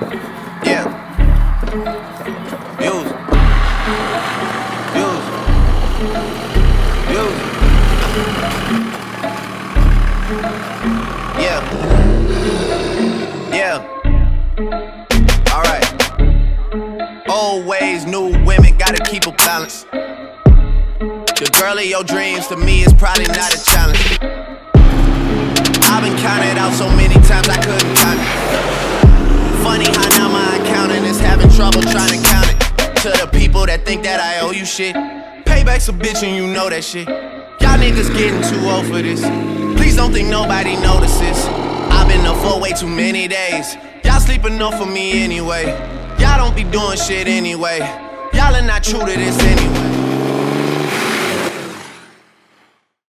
Yeah. Use. Use. Use. Yeah. Yeah. Alright. Old ways, new women, gotta keep a balance. The girl of your dreams to me is probably not a challenge. I've been counted out so many times I couldn't count it. Funny how now my accountant is having trouble trying to count it. To the people that think that I owe you shit, payback's a bitch and you know that shit. Y'all niggas getting too old for this. Please don't think nobody notices. I've been up for way too many days. Y'all sleep enough for me anyway. Y'all don't be doing shit anyway. Y'all are not true to this anyway.